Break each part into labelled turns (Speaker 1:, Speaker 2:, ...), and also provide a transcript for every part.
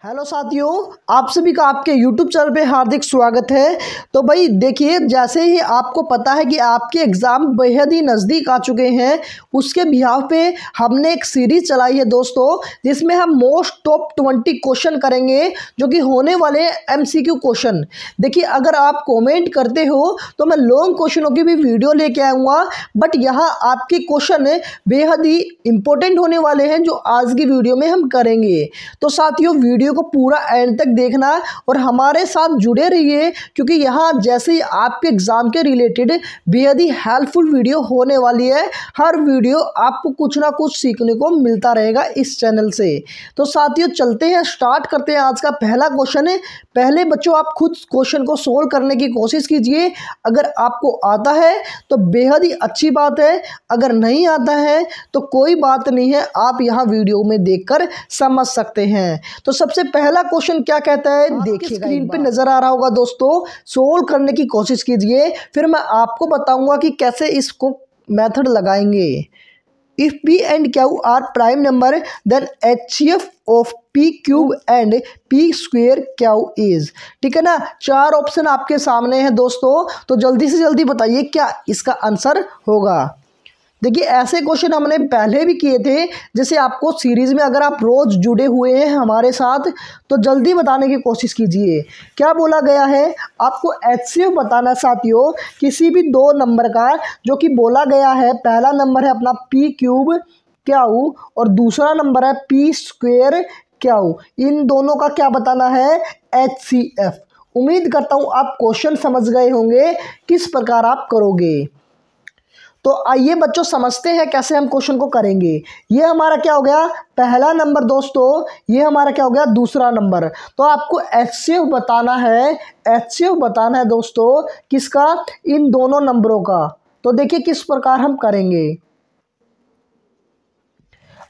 Speaker 1: Hello साथियों, आप सभी का आपके YouTube चैनल पे हार्दिक स्वागत है। तो भाई देखिए, जैसे ही आपको पता है कि आपके एग्ज़ाम बेहद ही नज़दीक आ चुके हैं, उसके बिहाफ पे हमने एक सीरीज़ चलाई है दोस्तों, जिसमें हम मोस्ट टॉप 20 क्वेश्चन करेंगे जो कि होने वाले MCQ क्वेश्चन। देखिए, अगर आप कमेंट करते हो तो मैं लॉन्ग क्वेश्चनों की भी वीडियो लेके आऊँगा, बट यहाँ आपके क्वेश्चन बेहद ही इम्पोर्टेंट होने वाले हैं जो आज की वीडियो में हम करेंगे। तो साथियों, वीडियो को पूरा एंड तक देखना और हमारे साथ जुड़े रहिए, क्योंकि यहाँ जैसे ही आपके एग्जाम के रिलेटेड बेहद ही हेल्पफुल वीडियो होने वाली है। हर वीडियो आपको कुछ ना कुछ सीखने को मिलता रहेगा इस चैनल से। तो साथियों, चलते हैं, स्टार्ट करते हैं। आज का पहला क्वेश्चन है। पहले बच्चों, आप खुद क्वेश्चन को सोल्व करने की कोशिश कीजिए। अगर आपको आता है तो बेहद ही अच्छी बात है, अगर नहीं आता है तो कोई बात नहीं है, आप यहाँ वीडियो में देखकर समझ सकते हैं। तो सबसे पहला क्वेश्चन क्या कहता है, देखिए स्क्रीन पे नजर आ रहा होगा दोस्तों। सोल्व करने की कोशिश कीजिए, फिर मैं आपको बताऊंगा कि कैसे इसको मेथड लगाएंगे। If p and q are prime number, then HCF of p cube and p square q is। ठीक है ना, चार ऑप्शन आपके सामने हैं दोस्तों, तो जल्दी से जल्दी बताइए क्या इसका आंसर होगा। देखिए, ऐसे क्वेश्चन हमने पहले भी किए थे, जैसे आपको सीरीज़ में अगर आप रोज़ जुड़े हुए हैं हमारे साथ तो जल्दी बताने की कोशिश कीजिए। क्या बोला गया है, आपको HCF बताना साथियों, किसी भी दो नंबर का जो कि बोला गया है। पहला नंबर है अपना p क्यूब क्यू और दूसरा नंबर है p स्क्वेयर क्यू। इन दोनों का क्या बताना है, HCF। उम्मीद करता हूँ आप क्वेश्चन समझ गए होंगे किस प्रकार आप करोगे। तो आइए बच्चों, समझते हैं कैसे हम क्वेश्चन को करेंगे। ये हमारा क्या हो गया, पहला नंबर दोस्तों, ये हमारा क्या हो गया, दूसरा नंबर। तो आपको HCF बताना है, HCF बताना है दोस्तों किसका, इन दोनों नंबरों का। तो देखिए किस प्रकार हम करेंगे।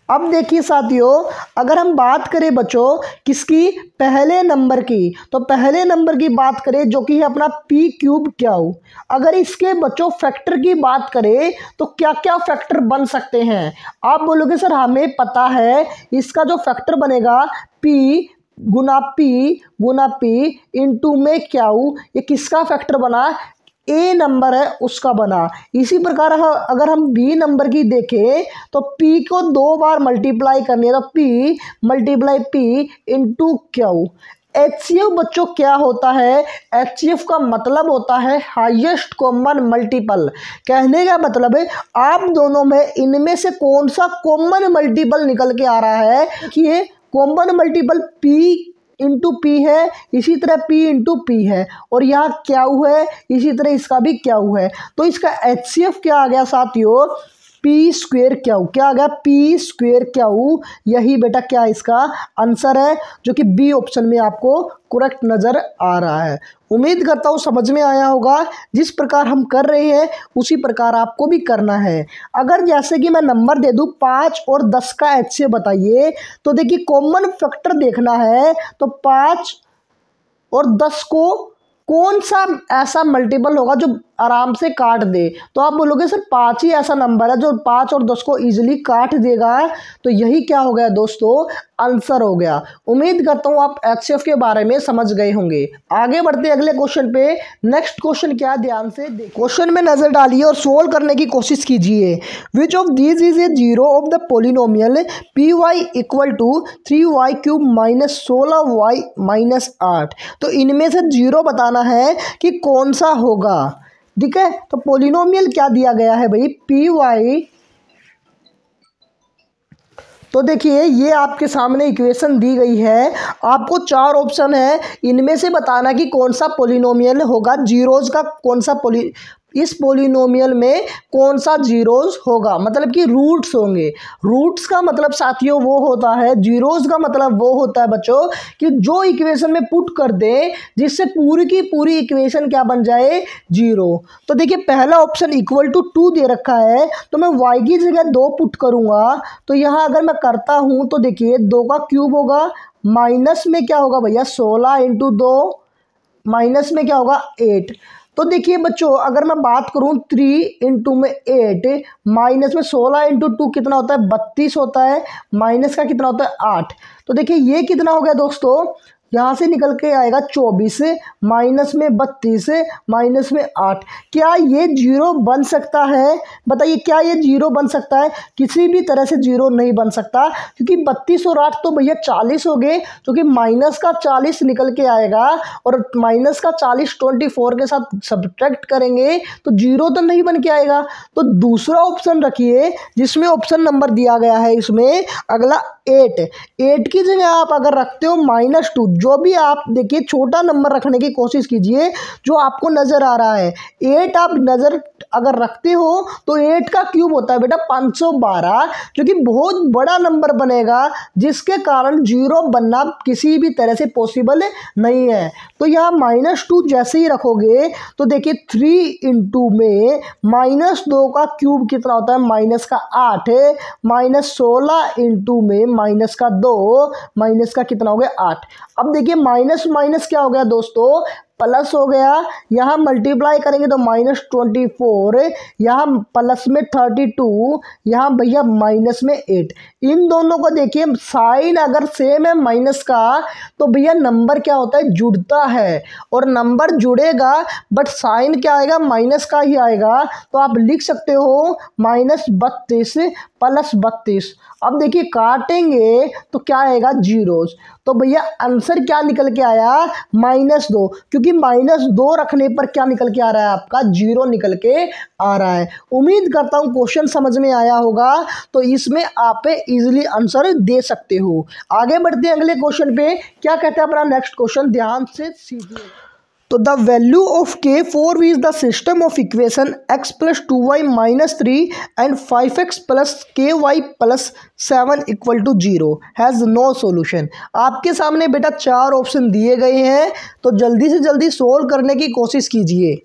Speaker 1: अब देखिए साथियों, अगर हम बात करें बच्चों किसकी, पहले नंबर की, तो पहले नंबर की बात करें जो कि है अपना p क्यूब क्यू। अगर इसके बच्चों फैक्टर की बात करें तो क्या क्या फैक्टर बन सकते हैं। आप बोलोगे सर हमें पता है, इसका जो फैक्टर बनेगा p गुना p इंटू में क्यू, ये किसका फैक्टर बना, ए नंबर है उसका बना। इसी प्रकार अगर हम बी नंबर की देखें तो पी को दो बार मल्टीप्लाई करनी है, तो P multiply P into Q. HCF बच्चों क्या होता है, HCF का मतलब होता है हाईएस्ट कॉमन मल्टीपल। कहने का मतलब है आप दोनों में इनमें से कौन सा कॉमन मल्टीपल निकल के आ रहा है। कि common multiple p into P है, इसी तरह p इंटू पी है, और यहाँ क्यू है, इसी तरह इसका भी क्यू है। तो इसका HCF क्या आ गया साथियों, p स्क्वेयर क्यू। क्या आ गया, p स्क्वेयर क्यू। यही बेटा क्या इसका आंसर है, जो कि बी ऑप्शन में आपको करेक्ट नज़र आ रहा है। उम्मीद करता हूँ समझ में आया होगा। जिस प्रकार हम कर रहे हैं उसी प्रकार आपको भी करना है। अगर जैसे कि मैं नंबर दे दूँ 5 और 10 का HCF बताइए, तो देखिए कॉमन फैक्टर देखना है, तो 5 और 10 को कौन सा ऐसा मल्टीपल होगा जो आराम से काट दे। तो आप बोलोगे सर 5 ही ऐसा नंबर है जो 5 और 10 को इजीली काट देगा। तो यही क्या हो गया दोस्तों, आंसर हो गया। उम्मीद करता हूँ आप HCF के बारे में समझ गए होंगे। आगे बढ़ते अगले क्वेश्चन पे। नेक्स्ट क्वेश्चन क्या, ध्यान से क्वेश्चन में नजर डालिए और सोल्व करने की कोशिश कीजिए। Which of these is a zero of the polynomial py equal to 3y cube minus 16y minus 8। तो इनमें से जीरो बताना है कि कौन सा होगा। ठीक है, तो पोलिनोमियल क्या दिया गया है भाई, py। तो देखिए ये आपके सामने इक्वेशन दी गई है, आपको चार ऑप्शन है, इनमें से बताना कि कौन सा पोलिनोमियल होगा, जीरोज का कौन सा इस पोलिनोमियल में कौन सा जीरोज होगा, मतलब कि रूट्स होंगे। रूट्स का मतलब साथियों वो होता है, जीरोज का मतलब वो होता है बच्चों कि जो इक्वेशन में पुट कर दे जिससे पूरी की पूरी इक्वेशन क्या बन जाए, जीरो। तो देखिए पहला ऑप्शन इक्वल टू 2 दे रखा है, तो मैं y की जगह 2 पुट करूंगा। तो यहाँ अगर मैं करता हूँ तो देखिए 2 का क्यूब होगा, माइनस में क्या होगा भैया 16 इंटू 2, माइनस में क्या होगा 8। तो देखिए बच्चों, अगर मैं बात करूं 3 इंटू में 8 माइनस में 16 इंटू 2 कितना होता है 32 होता है, माइनस का कितना होता है 8। तो देखिए ये कितना हो गया दोस्तों, यहाँ से निकल के आएगा 24 माइनस में 32 माइनस में 8। क्या ये जीरो बन सकता है? बताइए, क्या ये जीरो बन सकता है? किसी भी तरह से जीरो नहीं बन सकता, क्योंकि 32 और 8 तो भैया 40 हो गए, जो कि माइनस का 40 निकल के आएगा, और माइनस का 40 24 के साथ सब्ट्रैक्ट करेंगे तो जीरो तो नहीं बन के आएगा। तो दूसरा ऑप्शन रखिए, जिसमें ऑप्शन नंबर दिया गया है इसमें अगला 8 की जगह आप अगर रखते हो -2, जो भी आप देखिए छोटा नंबर रखने की कोशिश कीजिए जो आपको नज़र आ रहा है। 8 आप नज़र अगर रखते हो तो 8 का क्यूब होता है बेटा 512, जो कि बहुत बड़ा नंबर बनेगा, जिसके कारण जीरो बनना किसी भी तरह से पॉसिबल नहीं है। तो यहाँ -2 जैसे ही रखोगे तो देखिए 3 इंटू में -2 का क्यूब कितना होता है माइनस का 8, -16 इंटू में माइनस का 2, माइनस का कितना हो गया 8। अब देखिए माइनस माइनस क्या हो गया दोस्तों, प्लस हो गया। यहाँ मल्टीप्लाई करेंगे तो -24, यहाँ प्लस में 32, यहाँ भैया माइनस में 8। इन दोनों को देखिए साइन अगर सेम है माइनस का, तो भैया नंबर क्या होता है जुड़ता है, और नंबर जुड़ेगा बट साइन क्या आएगा माइनस का ही आएगा। तो आप लिख सकते हो -32 प्लस 32। अब देखिए काटेंगे तो क्या आएगा जीरोस। तो भैया आंसर क्या निकल के आया -2, क्योंकि -2 रखने पर क्या निकल के आ रहा है आपका जीरो निकल के आ रहा है। उम्मीद करता हूँ क्वेश्चन समझ में आया होगा, तो इसमें आप इजीली आंसर दे सकते हो। आगे बढ़ते हैं अगले क्वेश्चन पे। क्या कहता है अपना नेक्स्ट क्वेश्चन, ध्यान से सीखिए। तो the value of k 4 is the system of equation x + 2y - 3 एंड 5x + ky + 7 = 0 has no solution. आपके सामने बेटा 4 ऑप्शन दिए गए हैं, तो जल्दी से जल्दी सोल्व करने की कोशिश कीजिए।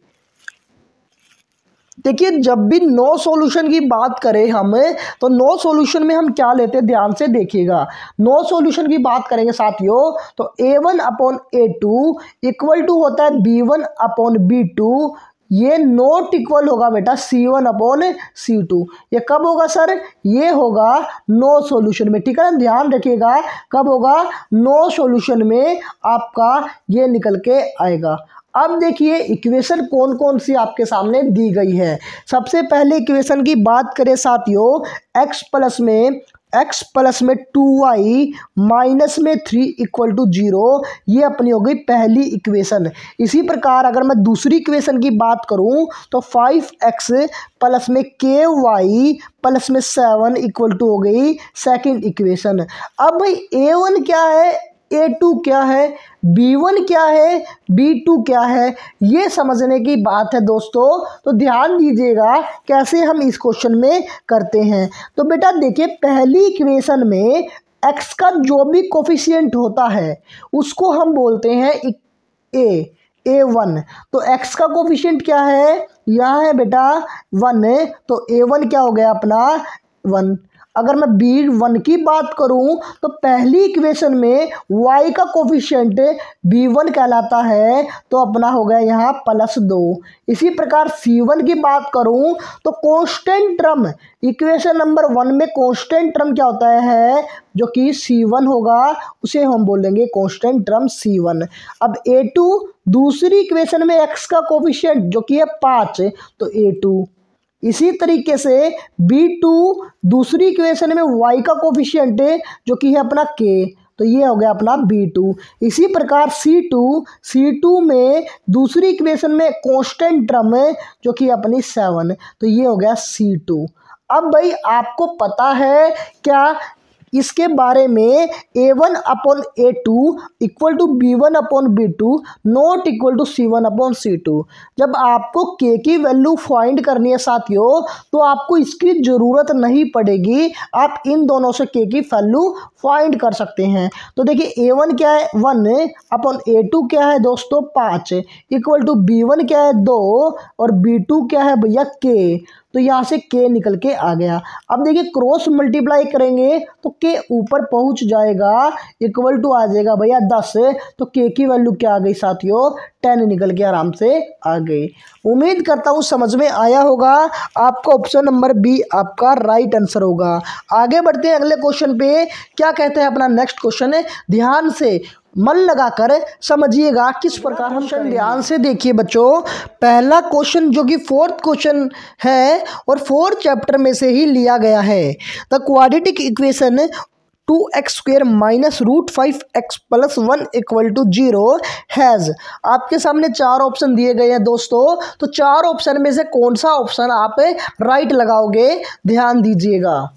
Speaker 1: देखिए जब भी नो सॉल्यूशन की बात करें हम, तो नो सॉल्यूशन में हम क्या लेते हैं ध्यान से देखिएगा। नो सॉल्यूशन की बात करेंगे साथियों, तो a1/a2 = होता है b1/b2। ये नॉट इक्वल होगा बेटा c1/c2। ये कब होगा सर? ये होगा नो सॉल्यूशन में, ठीक है ना, ध्यान रखिएगा। कब होगा? नो सॉल्यूशन में आपका ये निकल के आएगा। अब देखिए इक्वेशन कौन कौन सी आपके सामने दी गई है। सबसे पहले इक्वेशन की बात करें साथियों, x प्लस में 2y माइनस में 3 = 0, ये अपनी हो गई पहली इक्वेशन। इसी प्रकार अगर मैं दूसरी इक्वेशन की बात करूं तो 5x प्लस में ky प्लस में 7 = हो गई सेकंड इक्वेशन। अब भाई a1 क्या है, a2 क्या है, b1 क्या है, b2 क्या है, ये समझने की बात है दोस्तों। तो ध्यान दीजिएगा कैसे हम इस क्वेश्चन में करते हैं। तो बेटा देखिए पहली इक्वेशन में x का जो भी कोफिशिएंट होता है उसको हम बोलते हैं a1। तो x का कोफिशिएंट क्या है, यहाँ है बेटा 1, तो a1 क्या हो गया अपना 1। अगर मैं b1 की बात करूं तो पहली इक्वेशन में y का कोफिशिएंट b1 कहलाता है, तो अपना हो गया यहाँ +2। इसी प्रकार c1 की बात करूं तो कांस्टेंट टर्म, इक्वेशन नंबर 1 में कांस्टेंट टर्म क्या होता है, जो कि c1 होगा, उसे हम बोलेंगे कांस्टेंट टर्म c1। अब a2 दूसरी इक्वेशन में x का कोफिशिएंट जो कि है 5, तो a2। इसी तरीके से b2 दूसरी इक्वेशन में y का कोफिशिएंट जो कि है अपना k, तो ये हो गया अपना b2। इसी प्रकार c2 में दूसरी इक्वेशन में कांस्टेंट टर्म जो कि अपनी 7, तो ये हो गया c2। अब भाई आपको पता है क्या इसके बारे में, a1/a2 = b1/b2 not equal to c1/c2। जब आपको k की वैल्यू फाइंड करनी है साथियों, तो आपको इसकी ज़रूरत नहीं पड़ेगी, आप इन दोनों से k की वैल्यू फाइंड कर सकते हैं। तो देखिए a1 क्या है 1/a2 क्या है दोस्तों 5 = b1 क्या है 2 और b2 क्या है भैया k। तो यहाँ से k निकल के आ गया। अब देखिए क्रॉस मल्टीप्लाई करेंगे तो k ऊपर पहुँच जाएगा, इक्वल टू आ जाएगा भैया 10, तो k की वैल्यू क्या आ गई साथियों, 10 निकल के आराम से आ गई। उम्मीद करता हूँ समझ में आया होगा। आपका ऑप्शन नंबर बी आपका राइट आंसर होगा। आगे बढ़ते हैं अगले क्वेश्चन पे। क्या कहते हैं अपना नेक्स्ट क्वेश्चन है, ध्यान से मन लगाकर समझिएगा किस प्रकार हम ध्यान से देखिए बच्चों। पहला क्वेश्चन जो कि फोर्थ क्वेश्चन है और फोर्थ चैप्टर में से ही लिया गया है। The quadratic equation 2x² minus √5x + 1 = 0 has. आपके सामने चार ऑप्शन दिए गए हैं दोस्तों, तो चार ऑप्शन में से कौन सा ऑप्शन आप राइट लगाओगे, ध्यान दीजिएगा।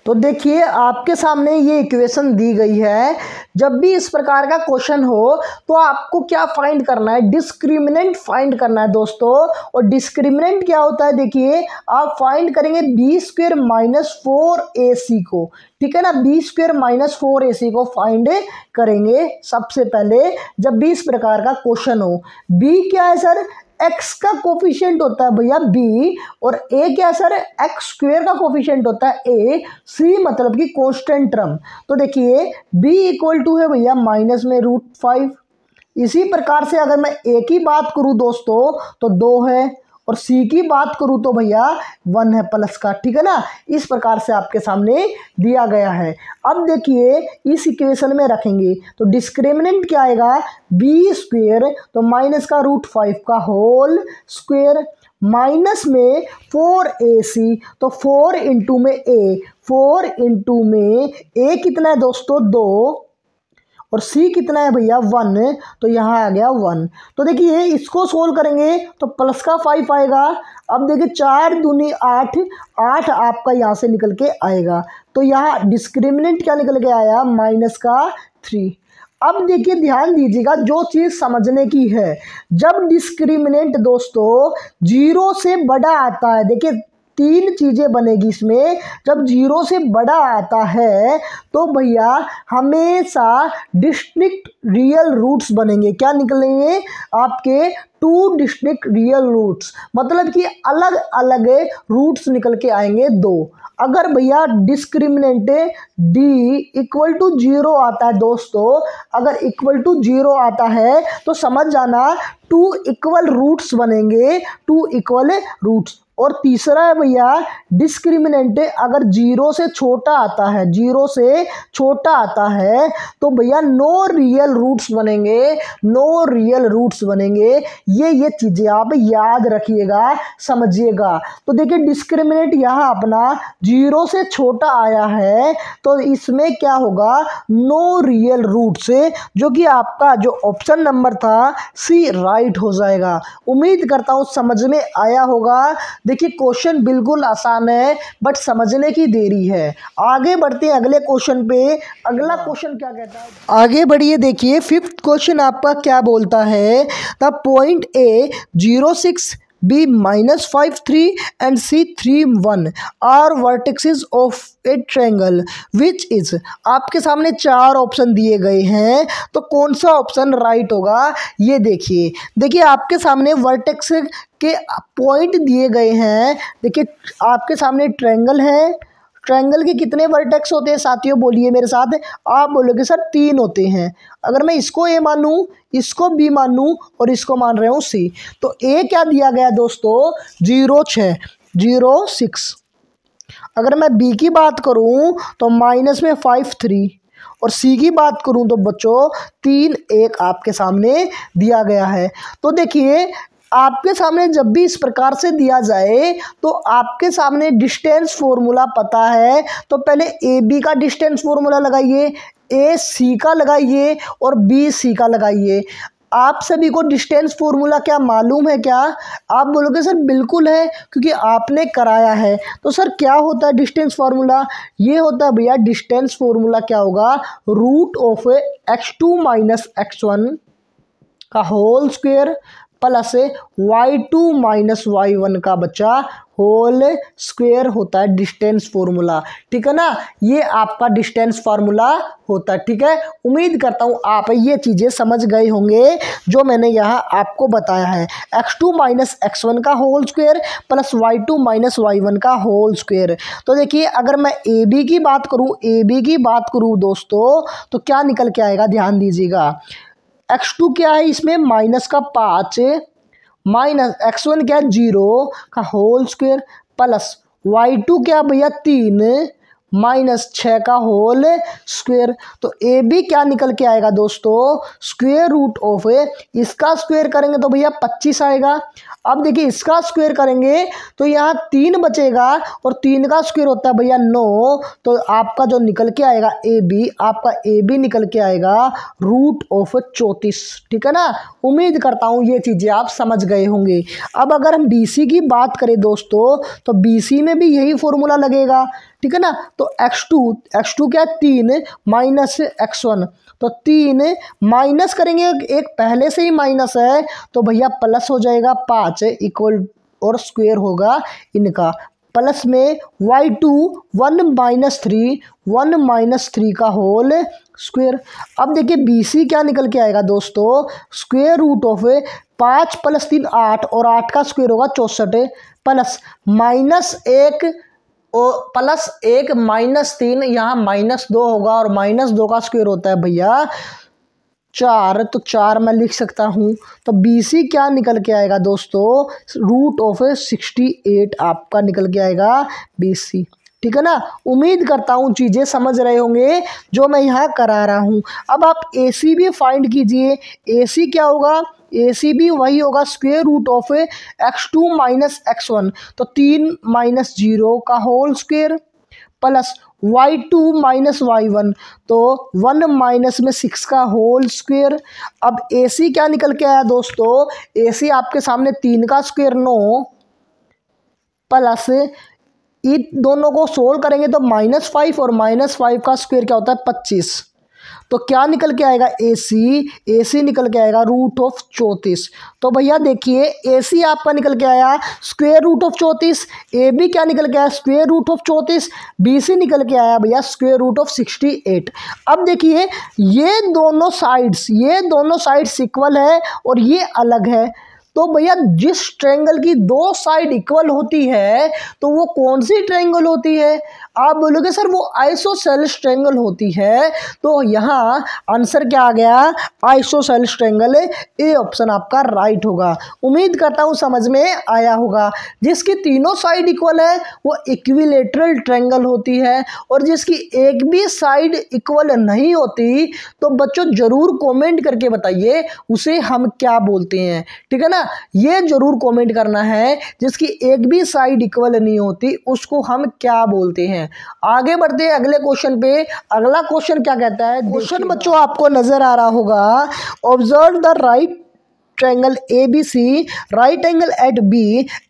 Speaker 1: तो देखिए आपके सामने ये इक्वेशन दी गई है। जब भी इस प्रकार का क्वेश्चन हो तो आपको क्या फाइंड करना है, डिस्क्रिमिनेंट फाइंड करना है दोस्तों। और डिस्क्रिमिनेंट क्या होता है, देखिए आप फाइंड करेंगे b² - 4ac को, ठीक है ना। b² - 4ac को फाइंड करेंगे सबसे पहले जब भी इस प्रकार का क्वेश्चन हो। b क्या है सर, x का कोफिशिएंट होता है भैया b, और a क्या सर, x² का कोफिशिएंट होता है a, c मतलब कि कांस्टेंट टर्म। तो देखिए b = है भैया माइनस में √5। इसी प्रकार से अगर मैं a की बात करूं दोस्तों तो 2 है, और c की बात करूं तो भैया 1 है प्लस का, ठीक है ना। इस प्रकार से आपके सामने दिया गया है। अब देखिए इस इक्वेशन में रखेंगे तो डिस्क्रिमिनेंट क्या आएगा, b² तो माइनस का √5 का होल स्क्वायर, माइनस में 4ac तो 4 इंटू में a, 4 इंटू में a कितना है दोस्तों 2, और c कितना है भैया 1, तो यहाँ आ गया 1। तो देखिए इसको सोल्व करेंगे तो प्लस का 5 आएगा। अब देखिए 4 दूनी 8, 8 आपका यहाँ से निकल के आएगा। तो यहाँ डिस्क्रिमिनेंट क्या निकल के आया, माइनस का 3। अब देखिए ध्यान दीजिएगा, जो चीज़ समझने की है, जब डिस्क्रिमिनेंट दोस्तों 0 से बड़ा आता है, देखिए 3 चीज़ें बनेगी इसमें। जब 0 से बड़ा आता है तो भैया हमेशा डिस्टिंक्ट रियल रूट्स बनेंगे। क्या निकलेंगे आपके, 2 डिस्टिंक्ट रियल रूट्स, मतलब कि अलग अलग रूट्स निकल के आएंगे 2। अगर भैया डिस्क्रिमिनेंट d = 0 आता है दोस्तों, अगर =0 आता है तो समझ जाना 2 इक्वल रूट्स बनेंगे, 2 इक्वल रूट्स। और तीसरा है भैया डिस्क्रिमिनेंट अगर 0 से छोटा आता है, 0 से छोटा आता है तो भैया नो रियल रूट्स बनेंगे, नो रियल रूट्स बनेंगे। ये चीज़ें आप याद रखिएगा, समझिएगा। तो देखिए डिस्क्रिमिनेंट यहाँ अपना 0 से छोटा आया है तो इसमें क्या होगा, नो रियल रूट्स, जो कि आपका जो ऑप्शन नंबर था सी राइट हो जाएगा। उम्मीद करता हूँ समझ में आया होगा। देखिए क्वेश्चन बिल्कुल आसान है बट समझने की देरी है। आगे बढ़ते हैं अगले क्वेश्चन पे। अगला क्वेश्चन क्या कहता है, आगे बढ़िए। देखिए फिफ्थ क्वेश्चन आपका क्या बोलता है, the point A 0, 6, B -5, 3 and C 3, 1 are vertices of a triangle which is। आपके सामने चार ऑप्शन दिए गए हैं, तो कौन सा ऑप्शन राइट होगा ये देखिए। देखिए आपके सामने वर्टेक्स के पॉइंट दिए गए हैं। देखिए आपके सामने ट्रायंगल है, ट्रायंगल के कितने वर्टेक्स होते हैं साथियों, बोलिए मेरे साथ। आप बोलोगे सर 3 होते हैं। अगर मैं इसको A मानूं, इसको B मानूं और इसको मान रहा हूँ C, तो A क्या दिया गया दोस्तों, 0, 6, 0, 6। अगर मैं B की बात करूं तो माइनस में 5, 3, और C की बात करूं तो बच्चों 3, 1 आपके सामने दिया गया है। तो देखिए आपके सामने जब भी इस प्रकार से दिया जाए तो आपके सामने डिस्टेंस फॉर्मूला पता है, तो पहले ए बी का डिस्टेंस फॉर्मूला लगाइए, ए सी का लगाइए और बी सी का लगाइए। आप सभी को डिस्टेंस फॉर्मूला क्या मालूम है क्या? आप बोलोगे सर बिल्कुल है क्योंकि आपने कराया है। तो सर क्या होता है डिस्टेंस फार्मूला? ये होता है भैया डिस्टेंस फार्मूला क्या होगा, √x2 - x1 का whole square plus y2 - y1 का बच्चा होल स्क्वायर होता है डिस्टेंस फॉर्मूला, ठीक है ना। ये आपका डिस्टेंस फार्मूला होता है, ठीक है। उम्मीद करता हूँ आप ये चीज़ें समझ गए होंगे जो मैंने यहाँ आपको बताया है। x2 माइनस x1 का whole square plus y2 minus y1 का होल स्क्वायर। तो देखिए अगर मैं ए बी की बात करूँ दोस्तों तो क्या निकल के आएगा, ध्यान दीजिएगा। x2 क्या है, इसमें माइनस का 5 माइनस x1 क्या है 0 का होल स्क्वायर प्लस y2 क्या भैया 3 माइनस 6 का होल स्क्वायर। तो ए बी क्या निकल के आएगा दोस्तों, स्क्वायर रूट ऑफ इसका स्क्वायर करेंगे तो भैया 25 आएगा। अब देखिए इसका स्क्वायर करेंगे तो यहाँ 3 बचेगा और 3 का स्क्वायर होता है भैया 9। तो आपका जो निकल के आएगा ए बी, आपका ए बी निकल के आएगा रूट ऑफ 34, ठीक है ना। उम्मीद करता हूँ ये चीज़ें आप समझ गए होंगे। अब अगर हम बी सी की बात करें दोस्तों तो बी सी में भी यही फॉर्मूला लगेगा, ठीक है ना। तो x2 क्या है 3 माइनस x1, तो 3 माइनस करेंगे, एक पहले से ही माइनस है तो भैया प्लस हो जाएगा 5 इक्वल और स्क्वायर होगा इनका। प्लस में y2 1 माइनस 3 का होल स्क्वायर। अब देखिए बी सी क्या निकल के आएगा दोस्तों, स्क्वायर रूट ऑफ 5 प्लस 3 8 और 8 का स्क्वायर होगा 64 प्लस -1 माइनस 3, यहाँ -2 होगा और -2 का स्क्वायर होता है भैया 4, तो 4 मैं लिख सकता हूँ। तो बी सी क्या निकल के आएगा दोस्तों, रूट ऑफ 68 आपका निकल के आएगा बी सी, ठीक है ना। उम्मीद करता हूँ चीज़ें समझ रहे होंगे जो मैं यहाँ करा रहा हूँ। अब आप ए सी भी फाइंड कीजिए। ए सी क्या होगा, ए सी भी वही होगा square root of x2 minus x1, तो 3 माइनस 0 का whole square plus y2 minus y1, तो 1 माइनस में 6 का होल स्क्वायर। अब ए सी क्या निकल के आया दोस्तों, ए सी आपके सामने 3 का स्क्वायर 9 प्लस इन दोनों को सोल्व करेंगे तो -5 और -5 का स्क्वायर क्या होता है 25। तो क्या निकल के आएगा ए सी निकल के आएगा रूट ऑफ 34। तो भैया देखिए ए सी आपका निकल के आया square root of 34, A B क्या निकल के आया square root of 34, B C निकल के आया भैया स्क्वायर रूट ऑफ 68। अब देखिए ये दोनों साइड्स इक्वल है और ये अलग है। तो भैया जिस ट्रायंगल की 2 साइड इक्वल होती है तो वो कौन सी ट्रायंगल होती है, आप बोलोगे सर वो आइसोसेलेस ट्रायंगल होती है। तो यहाँ आंसर क्या आ गया, आइसोसेलेस ट्रायंगल, ए ऑप्शन आपका राइट होगा। उम्मीद करता हूँ समझ में आया होगा। जिसकी तीनों साइड इक्वल है वो इक्विलेटरल ट्रायंगल होती है, और जिसकी एक भी साइड इक्वल नहीं होती तो बच्चों जरूर कमेंट करके बताइए उसे हम क्या बोलते हैं, ठीक है ना। ये जरूर कमेंट करना है, जिसकी एक भी साइड इक्वल नहीं होती उसको हम क्या बोलते हैं। आगे बढ़ते हैं अगले क्वेश्चन पे। अगला क्वेश्चन क्या कहता है, क्वेश्चन बच्चों आपको नजर आ रहा होगा, observe the right triangle ABC, right angle at B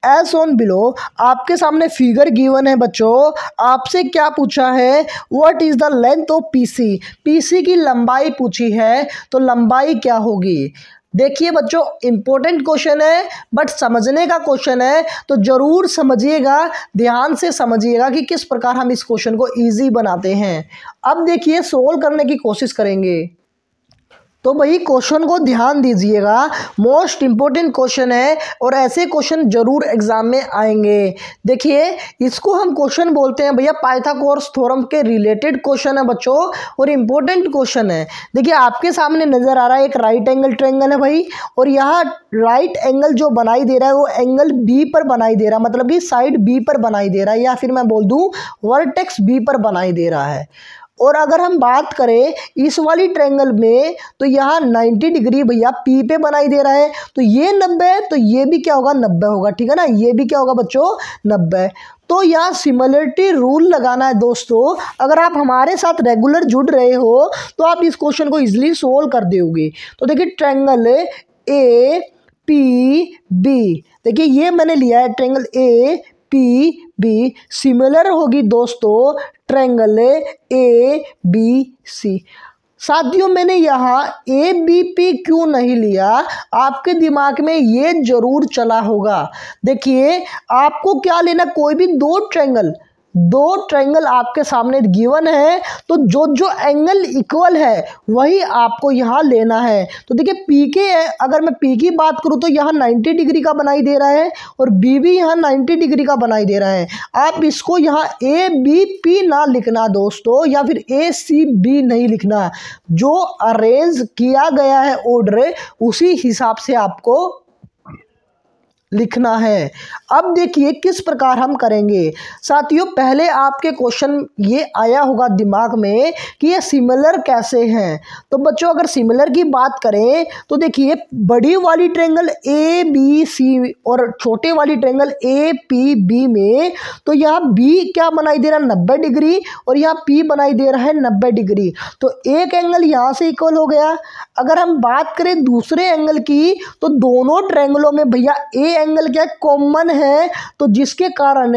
Speaker 1: as on below. आपके सामने फिगर गिवन है बच्चों। आपसे क्या पूछा है, what is the length of PC की लंबाई पूछी है, तो लंबाई क्या होगी। देखिए बच्चों इंपॉर्टेंट क्वेश्चन है बट समझने का क्वेश्चन है, तो जरूर समझिएगा, ध्यान से समझिएगा कि किस प्रकार हम इस क्वेश्चन को इजी बनाते हैं। अब देखिए सोल्व करने की कोशिश करेंगे। तो भाई क्वेश्चन को ध्यान दीजिएगा, मोस्ट इंपॉर्टेंट क्वेश्चन है और ऐसे क्वेश्चन जरूर एग्जाम में आएंगे। देखिए इसको हम क्वेश्चन बोलते हैं भैया पाइथागोरस थ्योरम के रिलेटेड क्वेश्चन है बच्चों, और इम्पोर्टेंट क्वेश्चन है। देखिए आपके सामने नजर आ रहा है एक राइट एंगल ट्रायंगल है भाई, और यहाँ राइट एंगल जो बनाई दे रहा है वो एंगल बी पर बनाई दे रहा है, मतलब कि साइड बी पर बनाई दे रहा है, या फिर मैं बोल दूं वर्टेक्स बी पर बनाई दे रहा है। और अगर हम बात करें इस वाली ट्रायंगल में तो यहाँ 90 डिग्री भैया पी पे बनाई दे रहा है, तो ये 90, तो ये भी क्या होगा 90 होगा, ठीक है ना। ये भी क्या होगा बच्चों 90। तो यहाँ सिमिलरिटी रूल लगाना है दोस्तों। अगर आप हमारे साथ रेगुलर जुड़ रहे हो तो आप इस क्वेश्चन को इजिली सोल्व कर दोगे। तो देखिए ट्रायंगल ए पी बी, देखिए ये मैंने लिया है triangle A P B, similar होगी दोस्तों ट्रायंगल ए बी सी। साथियों मैंने यहाँ ABP क्यों नहीं लिया, आपके दिमाग में ये जरूर चला होगा। देखिए आपको क्या लेना, कोई भी दो ट्रायंगल आपके सामने गिवन है, तो जो एंगल इक्वल है वही आपको यहाँ लेना है। तो देखिए पी के, अगर मैं पी की बात करूँ तो यहाँ 90 डिग्री का बनाई दे रहा है और बी भी यहाँ 90 डिग्री का बनाई दे रहा है। आप इसको यहाँ ABP ना लिखना दोस्तों, या फिर ACB नहीं लिखना। जो अरेंज किया गया है ऑर्डर उसी हिसाब से आपको लिखना है। अब देखिए किस प्रकार हम करेंगे। साथियों पहले आपके क्वेश्चन ये आया होगा दिमाग में कि ये सिमिलर कैसे हैं। तो बच्चों अगर सिमिलर की बात करें तो देखिए बड़ी वाली ट्रायंगल ABC और छोटे वाली ट्रायंगल APB में, तो यहाँ B क्या बनाई दे रहा है 90 डिग्री और यहाँ P बनाई दे रहा है 90 डिग्री। तो एक एंगल यहाँ से इक्वल हो गया। अगर हम बात करें दूसरे एंगल की, तो दोनों ट्रायंगलों में भैया ए एंगल क्या कॉमन है, तो जिसके कारण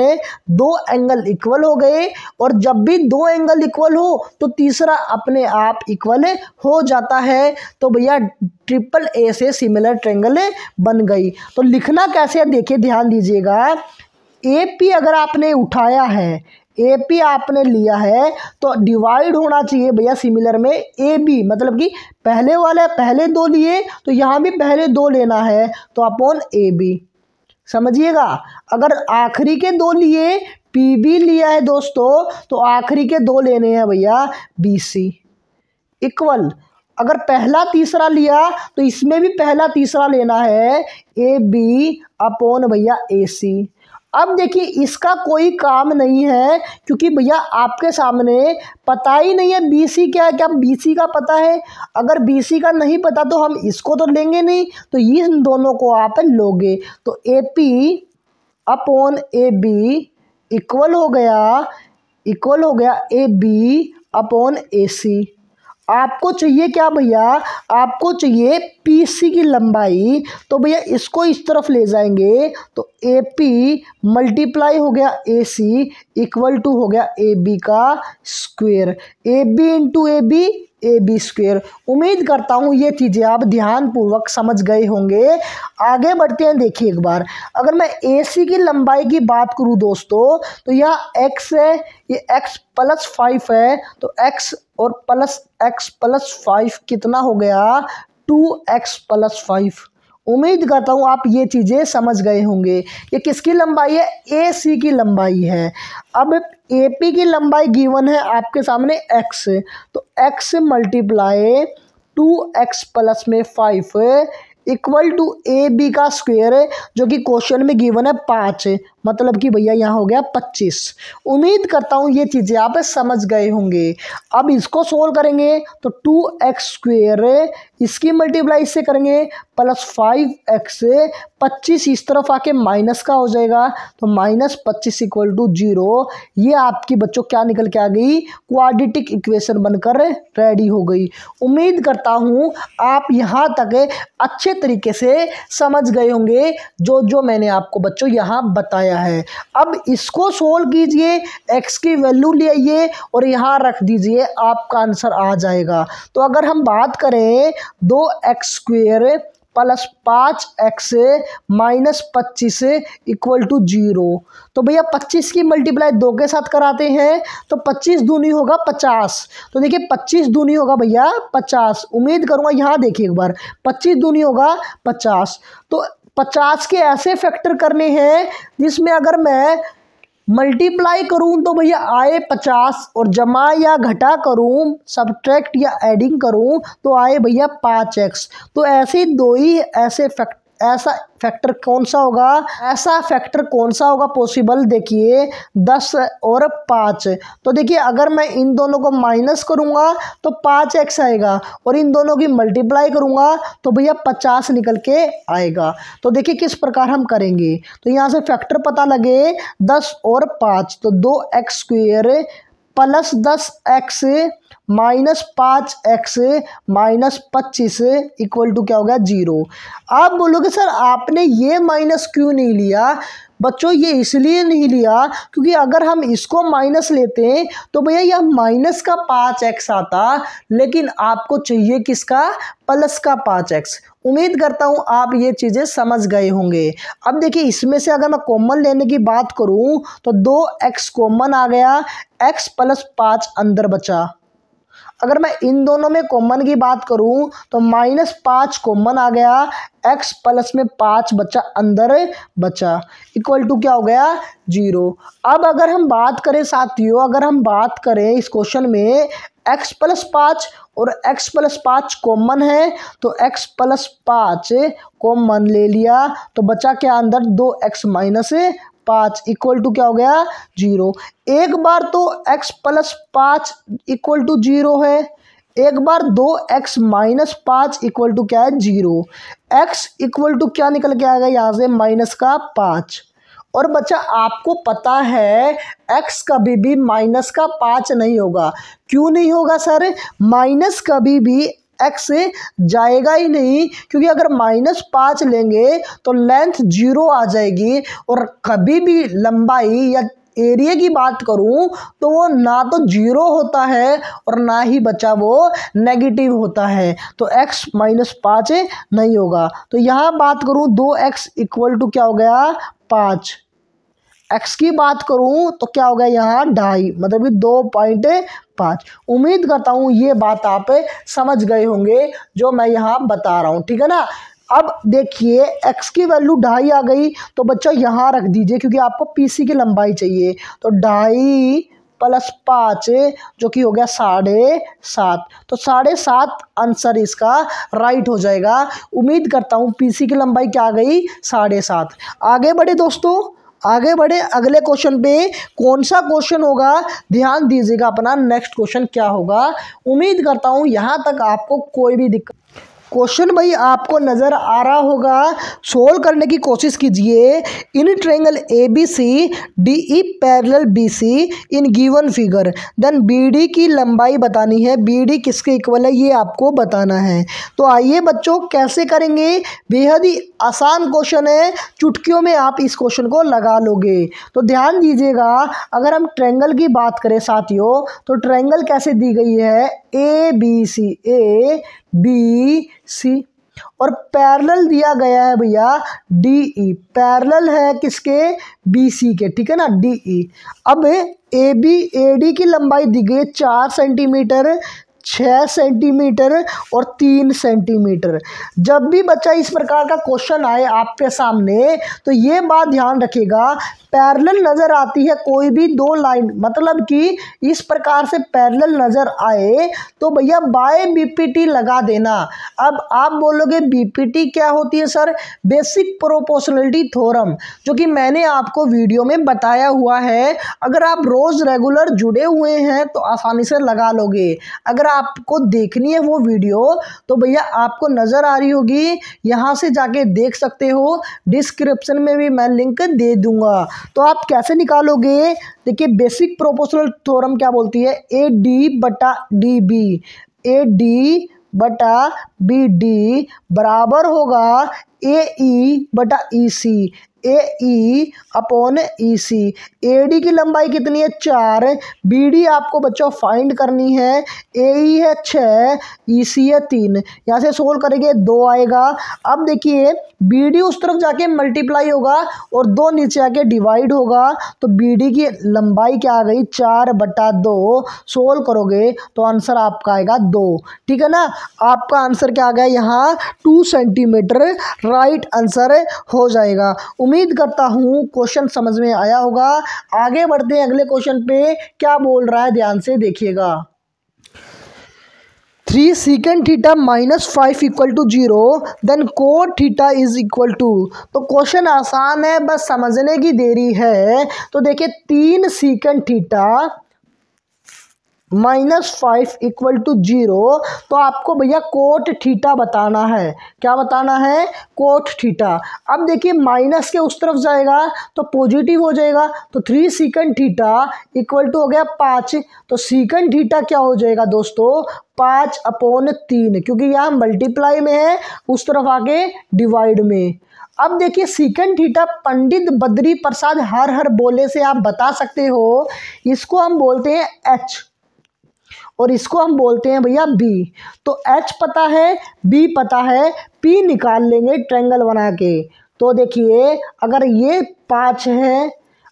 Speaker 1: दो एंगल इक्वल हो गए। और जब भी दो एंगल इक्वल हो तो तीसरा अपने आप इक्वल हो जाता है। तो भैया ट्रिपल ए से सिमिलर ट्रायंगल बन गई। तो लिखना कैसे है देखिए, ध्यान दीजिएगा। AP अगर आपने उठाया है, AP आपने लिया है, तो डिवाइड होना चाहिए भैया सिमिलर में AB, मतलब कि पहले वाले पहले दो लिए तो यहाँ भी पहले दो लेना है, तो अपॉन AB समझिएगा। अगर आखिरी के दो लिए PB लिया है दोस्तों, तो आखिरी के दो लेने हैं भैया BC इक्वल। अगर पहला तीसरा लिया तो इसमें भी पहला तीसरा लेना है AB अपॉन भैया AC। अब देखिए इसका कोई काम नहीं है, क्योंकि भैया आपके सामने पता ही नहीं है BC क्या है। क्या BC का पता है? अगर BC का नहीं पता तो हम इसको तो लेंगे नहीं, तो इन दोनों को आप लोगे। तो AP अपॉन AB इक्वल हो गया AB अपॉन AC। आपको चाहिए क्या भैया, आपको चाहिए PC की लंबाई। तो भैया इसको इस तरफ ले जाएंगे तो AP मल्टीप्लाई हो गया AC इक्वल टू हो गया AB का square, AB into AB square. उम्मीद करता हूँ ये चीज़ें आप ध्यानपूर्वक समझ गए होंगे। आगे बढ़ते हैं। देखिए एक बार अगर मैं AC की लंबाई की बात करूँ दोस्तों, तो यहाँ x है, ये x प्लस 5 है, तो x और प्लस x प्लस 5 कितना हो गया 2x प्लस 5। उम्मीद करता हूँ आप ये चीज़ें समझ गए होंगे। ये किसकी लंबाई है? AC की लंबाई है। अब AP की लंबाई गिवन है आपके सामने x, तो x मल्टीप्लाई 2x प्लस में 5 इक्वल टू AB का स्क्वायर है, जो कि क्वेश्चन में गिवन है 5, मतलब कि भैया यहाँ हो गया 25। उम्मीद करता हूँ ये चीज़ें आप समझ गए होंगे। अब इसको सोल्व करेंगे तो 2x स्क्वायर, इसकी मल्टीप्लाई इससे करेंगे प्लस 5x, 25 इस तरफ आके माइनस का हो जाएगा, तो माइनस 25 इक्वल टू 0। ये आपकी बच्चों क्या निकल के आ गई? क्वाड्रेटिक इक्वेशन बनकर रेडी हो गई। उम्मीद करता हूँ आप यहाँ तक अच्छे तरीके से समझ गए होंगे जो मैंने आपको बच्चों यहाँ बताया है। अब इसको सोल्व कीजिए, x की वैल्यू ले आइए और यहाँ रख दीजिए, आपका आंसर आ जाएगा। तो अगर हम बात करें 2x square plus 5x minus 25 equal to 0, तो भैया 25 की मल्टीप्लाई 2 के साथ कराते हैं, तो 25 दूनी होगा 50। तो देखिए 25 दूनी होगा भैया 50। उम्मीद करूँगा यहाँ देखिए एक बार 25 दूनी होगा 50। तो 50 के ऐसे फैक्टर करने हैं जिसमें अगर मैं मल्टीप्लाई करूँ तो भैया आए 50, और जमा या घटा करूँ, सब्ट्रैक्ट या एडिंग करूँ तो आए भैया 5x। तो ऐसे दो ही ऐसा फैक्टर कौन सा होगा पॉसिबल? देखिए 10 और 5। तो देखिए अगर मैं इन दोनों को माइनस करूंगा तो 5x आएगा, और इन दोनों की मल्टीप्लाई करूंगा तो भैया 50 निकल के आएगा। तो देखिए किस प्रकार हम करेंगे। तो यहाँ से फैक्टर पता लगे 10 और 5, तो 2x square plus 10x minus 5x minus 25 equal to क्या हो गया 0। आप बोलोगे सर आपने ये माइनस क्यों नहीं लिया? बच्चों ये इसलिए नहीं लिया क्योंकि अगर हम इसको माइनस लेते तो भैया यह माइनस का 5x आता, लेकिन आपको चाहिए किसका, प्लस का 5x। उम्मीद करता हूं आप ये चीज़ें समझ गए होंगे। अब देखिए इसमें से अगर मैं कॉमन लेने की बात करूं तो 2x कॉमन आ गया, x प्लस 5 अंदर बचा। अगर मैं इन दोनों में कॉमन की बात करूं तो -5 कॉमन आ गया, x प्लस में 5 बचा अंदर बचा, इक्वल टू क्या हो गया, 0। अब अगर हम बात करें साथियों, अगर हम बात करें इस क्वेश्चन में x प्लस 5 और x प्लस 5 कॉमन है तो x प्लस 5 कॉमन ले लिया तो बचा क्या अंदर, 2x माइनस 5 इक्वल टू क्या हो गया, 0। एक बार तो x प्लस 5 इक्वल टू 0 है, एक बार 2x माइनस 5 इक्वल टू क्या है, 0। x इक्वल टू क्या निकल के आएगा यहाँ से, माइनस का 5। और बच्चा आपको पता है x कभी भी माइनस का 5 नहीं होगा। क्यों नहीं होगा सर, माइनस कभी भी x जाएगा ही नहीं, क्योंकि अगर -5 लेंगे तो लेंथ 0 आ जाएगी। और कभी भी लंबाई या एरिया की बात करूं तो वो ना तो 0 होता है और ना ही बच्चा वो नेगेटिव होता है, तो x -5 नहीं होगा। तो यहाँ बात करूं 2x इक्वल टू क्या हो गया, 5। x की बात करूं तो क्या हो गया यहाँ 2.5, मतलब कि 2.5। उम्मीद करता हूं ये बात आप समझ गए होंगे जो मैं यहाँ बता रहा हूँ, ठीक है ना। अब देखिए x की वैल्यू 2.5 आ गई तो बच्चा यहाँ रख दीजिए क्योंकि आपको पीसी की लंबाई चाहिए। तो 2.5 प्लस 5 जो कि हो गया 7.5, तो 7.5 आंसर इसका राइट हो जाएगा। उम्मीद करता हूँ पीसी की लंबाई क्या आ गई, 7.5। आगे बढ़े दोस्तों, आगे बढ़े अगले क्वेश्चन पे। कौन सा क्वेश्चन होगा, ध्यान दीजिएगा अपना नेक्स्ट क्वेश्चन क्या होगा। उम्मीद करता हूँ यहाँ तक आपको कोई भी दिक्कत, क्वेश्चन भाई आपको नज़र आ रहा होगा, सोल्व करने की कोशिश कीजिए। In triangle ABC DE parallel BC in given figure, then BD की लंबाई बतानी है, BD किसके इक्वल है ये आपको बताना है। तो आइए बच्चों कैसे करेंगे, बेहद ही आसान क्वेश्चन है, चुटकियों में आप इस क्वेश्चन को लगा लोगे। तो ध्यान दीजिएगा, अगर हम ट्रायंगल की बात करें साथियों तो ट्रायंगल कैसे दी गई है, ABC और पैरेलल दिया गया है भैया DE, पैरेलल है किसके, BC के, ठीक है ना, DE। अब AD की लंबाई दी गई 4 सेंटीमीटर, 6 सेंटीमीटर और 3 सेंटीमीटर। जब भी बच्चा इस प्रकार का क्वेश्चन आए आपके सामने तो ये बात ध्यान रखिएगा, पैरेलल नज़र आती है कोई भी दो लाइन, मतलब कि इस प्रकार से पैरेलल नज़र आए तो भैया बाय BPT लगा देना। अब आप बोलोगे BPT क्या होती है सर, बेसिक प्रोपोर्शनलिटी थ्योरम, जो कि मैंने आपको वीडियो में बताया हुआ है। अगर आप रोज़ रेगुलर जुड़े हुए हैं तो आसानी से लगा लोगे। अगर आपको देखनी है वो वीडियो तो भैया आपको नज़र आ रही होगी, यहाँ से जाके देख सकते हो, डिस्क्रिप्शन में भी मैं लिंक दे दूंगा। तो आप कैसे निकालोगे, देखिए बेसिक प्रोपोर्शनल थ्योरम क्या बोलती है, AD/DB, AD/BD बराबर होगा AE/EC, AE/EC। AD की लंबाई कितनी है, 4, BD आपको बच्चों फाइंड करनी है, AE है 6, EC है 3। यहाँ से सोल्व करेंगे 2 आएगा। अब देखिए BD उस तरफ जाके मल्टीप्लाई होगा और 2 नीचे आके डिवाइड होगा, तो BD की लंबाई क्या आ गई, 4/2। सोल्व करोगे तो आंसर आपका आएगा 2, ठीक है ना। आपका आंसर क्या आ गया यहाँ, 2 सेंटीमीटर राइट आंसर हो जाएगा। उम्मीद करता हूँ क्वेश्चन समझ में आया होगा। आगे बढ़ते हैं अगले क्वेश्चन पे, क्या बोल रहा है ध्यान से देखिएगा। 3 secant theta -5 equal to 0, then cot theta is equal to. तो क्वेश्चन आसान है, बस समझने की देरी है। तो देखिए 3 secant थीटा -5 इक्वल टू 0, तो आपको भैया कोट थीटा बताना है। क्या बताना है, कोट थीटा। अब देखिए माइनस के उस तरफ जाएगा तो पॉजिटिव हो जाएगा, तो 3 secant थीटा इक्वल टू हो गया 5। तो secant थीटा क्या हो जाएगा दोस्तों, 5/3, क्योंकि यहाँ मल्टीप्लाई में है, उस तरफ आके डिवाइड में। अब देखिए सीकेंट थीटा पंडित बद्री प्रसाद हर हर बोले से आप बता सकते हो, इसको हम बोलते हैं एच और इसको हम बोलते हैं भैया बी। तो एच पता है, बी पता है, पी निकाल लेंगे ट्रायंगल बना के। तो देखिए अगर ये 5 है,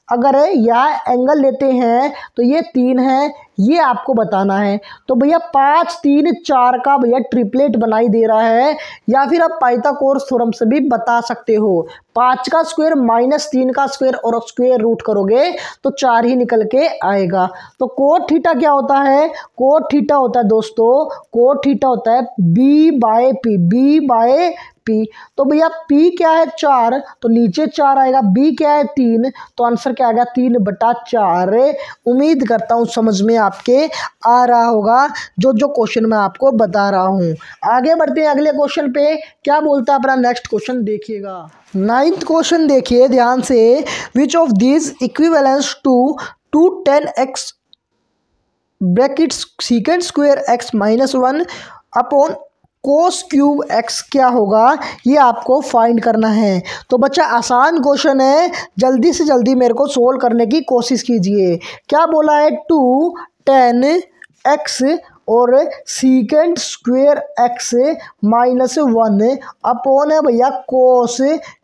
Speaker 1: अगर यह एंगल लेते हैं तो ये 3 है, ये आपको बताना है। तो भैया 5 3 4 का भैया ट्रिपलेट बनाई दे रहा है, या फिर आप पाइथागोरस थ्योरम से भी बता सकते हो। 5 का स्क्वायर माइनस 3 का स्क्वायर और स्क्वायर रूट करोगे तो 4 ही निकल के आएगा। तो कोट थीटा क्या होता है? कोट थीटा होता है दोस्तों, कोट थीटा होता है B by P, B by P. तो भैया पी क्या है 4, तो नीचे 4 आएगा, बी क्या है 3, तो आंसर क्या आएगा 3/4। उम्मीद करता हूँ समझ में आपके आ रहा होगा जो जो क्वेश्चन मैं आपको बता रहा हूँ। आगे बढ़ते हैं अगले क्वेश्चन पे, क्या बोलता है अपना नेक्स्ट क्वेश्चन देखिएगा। 9th क्वेश्चन देखिए ध्यान से, which of these equivalence to 10x bracket secant square x minus 1 upon cos cube x क्या होगा, ये आपको फाइंड करना है। तो बच्चा आसान क्वेश्चन है, जल्दी से जल्दी मेरे को सोल्व करने की कोशिश कीजिए। क्या बोला है 2 10x और secant square x minus 1 upon है भैया कोस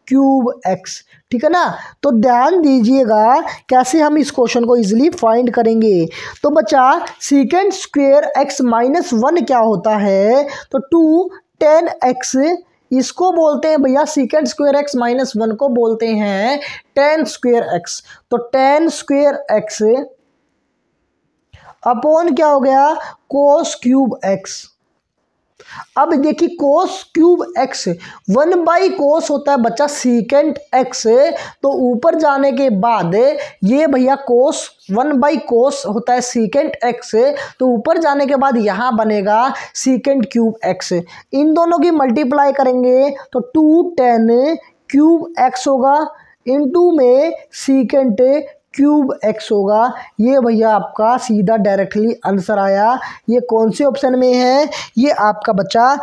Speaker 1: क्यूब x, ठीक है ना। तो ध्यान दीजिएगा कैसे हम इस क्वेश्चन को इजीली फाइंड करेंगे। तो बच्चा सीकेंट स्क्वायर x माइनस 1 क्या होता है, तो 2 10x इसको बोलते हैं भैया, सीकेंट स्क्वायर x माइनस 1 को बोलते हैं 10 स्क्वायर x। तो 10 स्क्वायर x अपॉन क्या हो गया कोस क्यूब x। अब देखिए कोस क्यूब x 1/कोस होता है बच्चा सीकेंट x, तो ऊपर जाने के बाद ये भैया कोस 1/कोस होता है सीकेंट x, तो ऊपर जाने के बाद यहाँ बनेगा सीकेंट क्यूब x। इन दोनों की मल्टीप्लाई करेंगे तो 2 10 क्यूब x होगा, इनटू में सीकेंट क्यूब x होगा। ये भैया आपका सीधा डायरेक्टली आंसर आया। ये कौन से ऑप्शन में है, ये आपका बच्चा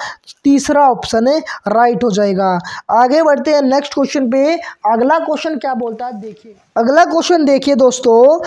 Speaker 1: तीसरा ऑप्शन राइट हो जाएगा। आगे बढ़ते हैं नेक्स्ट क्वेश्चन पे। अगला क्वेश्चन क्या बोलता है देखिए, अगला क्वेश्चन देखिए दोस्तों,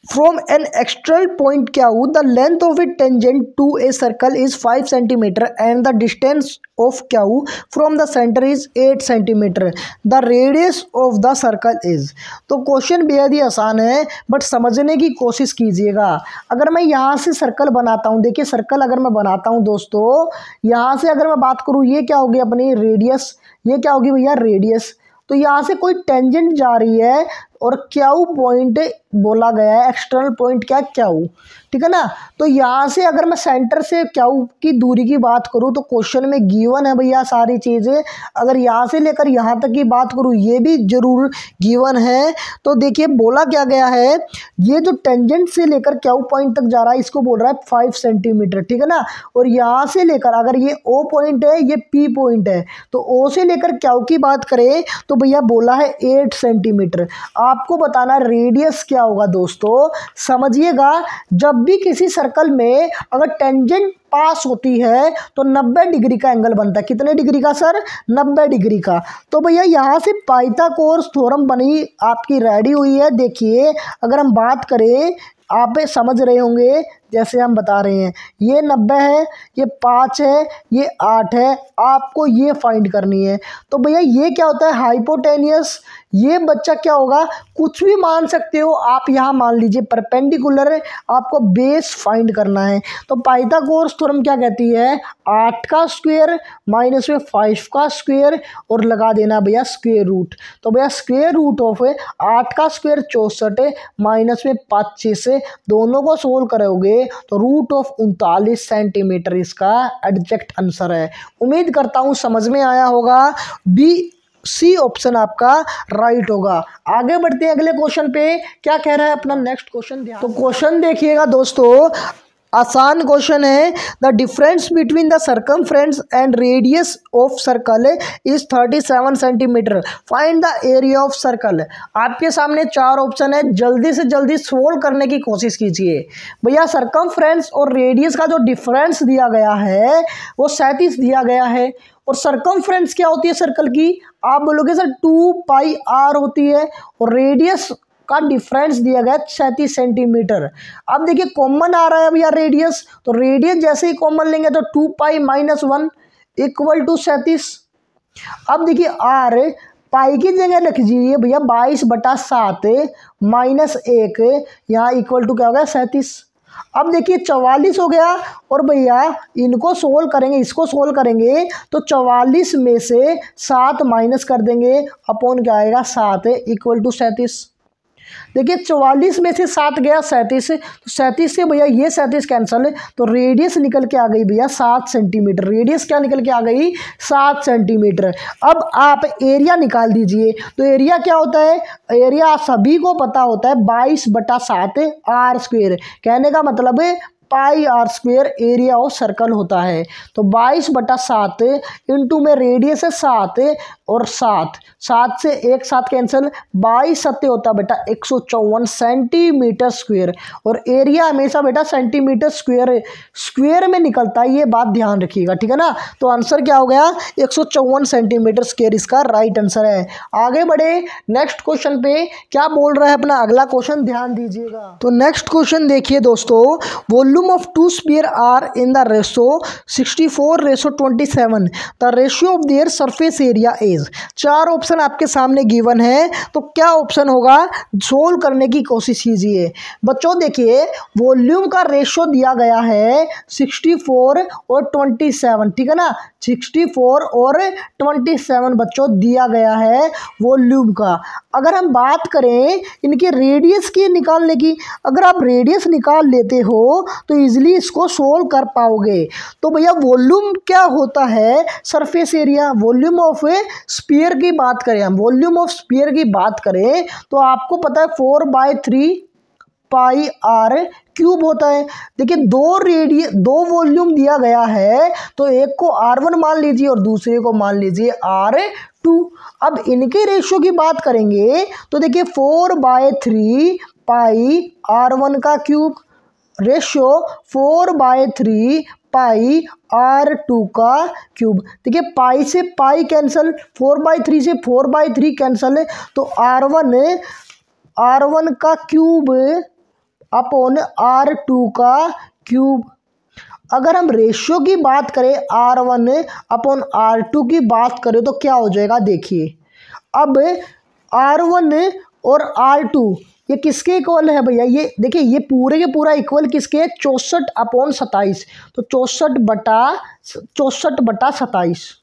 Speaker 1: फ्रॉम एन एक्सटर्नल पॉइंट क्या हो the length of a tangent to a circle is 5 centimetre and the distance of क्या हो from the centre is 8 centimetre, the radius of the circle is. तो क्वेश्चन बेहद ही आसान है, बट समझने की कोशिश कीजिएगा। अगर मैं यहाँ से सर्कल बनाता हूँ, देखिए सर्कल अगर मैं बनाता हूँ दोस्तों, यहाँ से अगर मैं बात करूँ, ये क्या होगी अपनी रेडियस, ये क्या होगी भैया रेडियस। तो यहाँ से कोई टेंजेंट जा रही है और क्यू पॉइंट बोला गया है, एक्सटर्नल पॉइंट क्या क्यू, ठीक है ना। तो यहाँ से अगर मैं सेंटर से क्यू की दूरी की बात करूँ तो क्वेश्चन में गिवन है भैया सारी चीज़ें। अगर यहाँ से लेकर यहाँ तक की बात करूँ ये भी जरूर गिवन है। तो देखिए बोला क्या गया है, ये जो टेंजेंट से लेकर क्यू पॉइंट तक जा रहा है इसको बोल रहा है 5 सेंटीमीटर, ठीक है ना। और यहाँ से लेकर अगर ये ओ पॉइंट है, ये पी पॉइंट है, तो ओ से लेकर क्यू की बात करें तो भैया बोला है 8 सेंटीमीटर। आपको बताना रेडियस क्या होगा दोस्तों, समझिएगा। जब भी किसी सर्कल में अगर टेंजेंट पास होती है तो 90 डिग्री का एंगल बनता है। कितने डिग्री का सर? 90 डिग्री का। तो भैया यहाँ से पाइथागोरस थ्योरम बनी आपकी रेडी हुई है। देखिए अगर हम बात करें, आप समझ रहे होंगे जैसे हम बता रहे हैं, ये 90 है, ये 5 है, ये 8 है, आपको ये फाइंड करनी है। तो भैया ये क्या होता है हाइपोटेनियस, ये बच्चा क्या होगा, कुछ भी मान सकते हो आप। यहाँ मान लीजिए परपेंडिकुलर, आपको बेस फाइंड करना है। तो पाइथागोरस थ्योरम क्या कहती है, 8 का स्क्वायर माइनस में 5 का स्क्वायर और लगा देना भैया स्क्वायर रूट। तो भैया स्क्वायर रूट ऑफ 8 का स्क्वायर 64 माइनस में 25 से दोनों को सोल्व करोगे तो रूट ऑफ 39 सेंटीमीटर इसका एग्जैक्ट आंसर है। उम्मीद करता हूँ समझ में आया होगा। बी सी ऑप्शन आपका राइट होगा। आगे बढ़ते हैं अगले क्वेश्चन पे, क्या कह रहा है अपना नेक्स्ट क्वेश्चन। तो क्वेश्चन देखिएगा दोस्तों, आसान क्वेश्चन है। The difference between the circumference and radius of circle is 37 centimetre, find the area of circle. आपके सामने 4 ऑप्शन है, जल्दी से जल्दी सोल्व करने की कोशिश कीजिए। भैया सर्कमफ्रेंस और रेडियस का जो डिफरेंस दिया गया है वो 37 दिया गया है, और सर्कमफ्रेंस क्या होती है सर्कल की, आप बोलोगे सर 2πr होती है, और रेडियस का डिफरेंस दिया गया 37 सेंटीमीटर। अब देखिए कॉमन आ रहा है भैया रेडियस, तो रेडियस जैसे ही कॉमन लेंगे तो 2π - 1 इक्वल टू 37। अब देखिए आर पाई की जगह लिख दीजिए भैया 22/7 - 1 यहाँ इक्वल टू क्या हो गया 37। अब देखिए 44 हो गया, और भैया इनको सोल्व करेंगे, इसको सोल्व करेंगे तो 44 में से 7 माइनस कर देंगे, अपॉन क्या आएगा 7 इक्वल टू 37। देखिए 44 में से 7 गया 37, तो 37 से भैया ये 37 कैंसल, तो रेडियस निकल के आ गई भैया 7 सेंटीमीटर। रेडियस क्या निकल के आ गई 7 सेंटीमीटर। अब आप एरिया निकाल दीजिए, तो एरिया क्या होता है, एरिया सभी को पता होता है 22/7 आर स्क्वेयर। कहने का मतलब है πr² एरिया ऑफ सर्कल होता है। तो 22/7 इंटू में रेडियस है 7 और 7 से 1 7 कैंसिल, 22 7 होता है बेटा 154 सेंटीमीटर स्क्वेयर, और एरिया हमेशा बेटा सेंटीमीटर स्क्वेयर में निकलता है, ये बात ध्यान रखिएगा, ठीक है ना। तो आंसर क्या हो गया 154 सेंटीमीटर स्क्वेयर इसका राइट आंसर है। आगे बढ़े नेक्स्ट क्वेश्चन पे, क्या बोल रहा है अपना अगला क्वेश्चन, ध्यान दीजिएगा। तो नेक्स्ट क्वेश्चन देखिए दोस्तों, volume of 2 sphere are in the ratio 64:27, the ratio of their surface area is। 4 option आपके सामने गिवन है, तो क्या ऑप्शन होगा सोल्व करने की कोशिश कीजिए। बच्चों देखिए वॉल्यूम का रेशियो दिया गया है 64 और 27, ठीक है ना, 64 और 27 बच्चों दिया गया है वॉल्यूम का। अगर हम बात करें इनके रेडियस की निकालने की, अगर आप रेडियस निकाल लेते हो तो इजीली इसको सोल्व कर पाओगे। तो भैया वॉल्यूम क्या होता है, surface area. Volume of sphere की बात करें, हम वॉल्यूम ऑफ स्फीयर की बात करें तो आपको पता है 4/3 πr³ होता है। देखिए दो वॉल्यूम दिया गया है, तो एक को R1 मान लीजिए और दूसरे को मान लीजिए R2। अब इनके रेशियो की बात करेंगे तो देखिए 4/3 πr1 का क्यूब रेशियो 4/3 πr2 का क्यूब। देखिए पाई से पाई कैंसल, 4/3 से 4/3 कैंसल, तो R1 का क्यूब अपॉन R2 का क्यूब। अगर हम रेशियो की बात करें R1 अपॉन R2 की बात करें तो क्या हो जाएगा, देखिए अब R1 और R2 ये किसके इक्वल है भैया, ये देखिए ये पूरे के पूरा इक्वल किसके है 64/27, तो 64/27।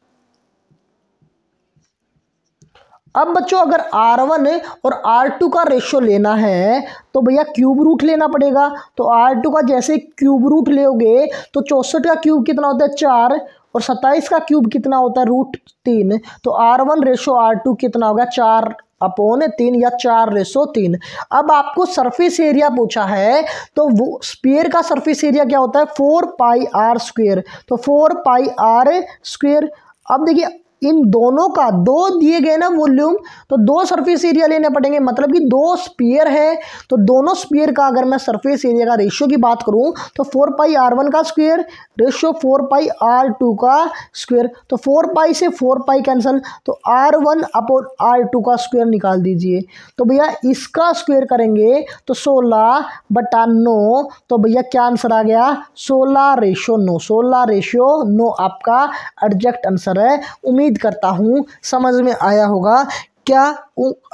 Speaker 1: अब बच्चों अगर R1 और R2 का रेशियो लेना है तो भैया क्यूब रूट लेना पड़ेगा। तो R2 का जैसे क्यूब रूट लोगे तो 64 का क्यूब कितना होता है 4, और 27 का क्यूब कितना होता है √3। तो R1 रेशियो R2 कितना होगा 4/3 या 4/3। अब आपको सरफेस एरिया पूछा है, तो वो स्फीयर का सरफेस एरिया क्या होता है 4πr², तो 4πr²। अब देखिए इन दोनों का 2 दिए गए ना वॉल्यूम, तो 2 सरफेस एरिया लेने पड़ेंगे, मतलब कि 2 स्फीयर है, तो दोनों स्फीयर का अगर मैं सरफेस एरिया का रेशियो की बात करूं तो 4πr1 का स्क्वायर रेशियो 4πr2 का स्क्वायर, तो 4π से 4π कैंसल, तो R1 अपॉन R2 का स्क्वायर निकाल दीजिए। तो भैया इसका स्क्वायर करेंगे तो 16/9, तो भैया क्या आंसर आ गया 16/9। 16/9 आपका एग्जैक्ट आंसर है। उम्मीद करता हूँ समझ में आया होगा। क्या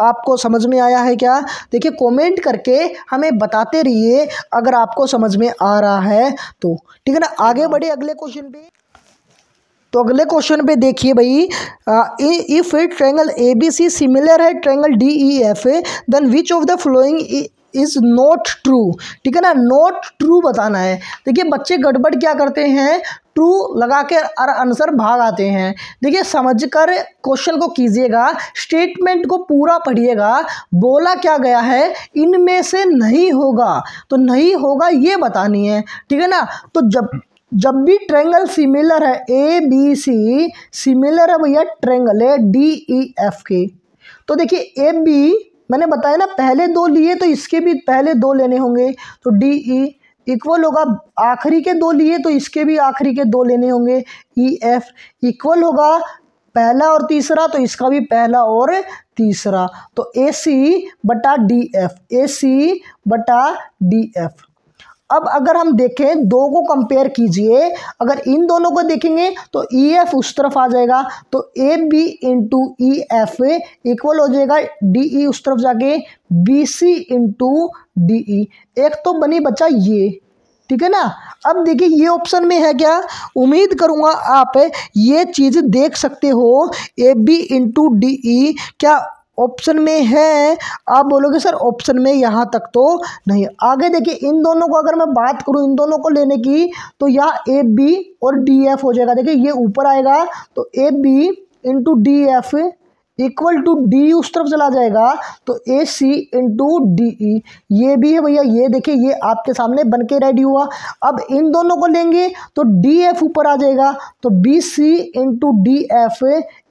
Speaker 1: आपको समझ में आया है क्या? देखिए कमेंट करके हमें बताते रहिए अगर आपको समझ में आ रहा है तो, ठीक है ना। आगे बढ़े अगले क्वेश्चन पे। तो अगले क्वेश्चन पे देखिए भाई, इफ ट्रायंगल ABC सिमिलर है triangle DEF, then which of the following is not true, ठीक है ना। नॉट ट्रू बताना है। देखिए बच्चे गड़बड़ क्या करते हैं, ट्रू लगा के और आंसर भाग आते हैं। देखिए समझकर क्वेश्चन को कीजिएगा, स्टेटमेंट को पूरा पढ़िएगा। बोला क्या गया है, इनमें से नहीं होगा, तो नहीं होगा ये बतानी है, ठीक है ना। तो जब भी ट्रायंगल सिमिलर है, ए बी सी सिमिलर है भैया ट्रायंगल है डी ई एफ के, तो देखिए ए बी मैंने बताया ना पहले दो लिए तो इसके भी पहले दो लेने होंगे, तो डी ई इक्वल होगा आखिरी के दो लिए तो इसके भी आखिरी के दो लेने होंगे, ई एफ इक्वल होगा पहला और तीसरा तो इसका भी पहला और तीसरा, तो ए सी बटा डी एफ, ए सी बटा डी एफ। अब अगर हम देखें दो को कंपेयर कीजिए, अगर इन दोनों को देखेंगे तो ई एफ उस तरफ आ जाएगा, तो A B into E F equal हो जाएगा डी ई उस तरफ जाके B C into D E. एक तो बनी बचा ये, ठीक है ना। अब देखिए ये ऑप्शन में है क्या, उम्मीद करूंगा आप ये चीज़ देख सकते हो, A B into D E क्या ऑप्शन में है। आप बोलोगे सर ऑप्शन में यहाँ तक तो नहीं। आगे देखिए इन दोनों को अगर मैं बात करूँ इन दोनों को लेने की, तो यहाँ ए बी और डी एफ हो जाएगा। देखिए ये ऊपर आएगा तो A B into D F equal to D उस तरफ चला जाएगा, तो ए सी इंटू डी ई। ये भी है भैया, ये देखिए ये आपके सामने बन के रेडी हुआ। अब इन दोनों को लेंगे तो डी एफ ऊपर आ जाएगा, तो B C into D F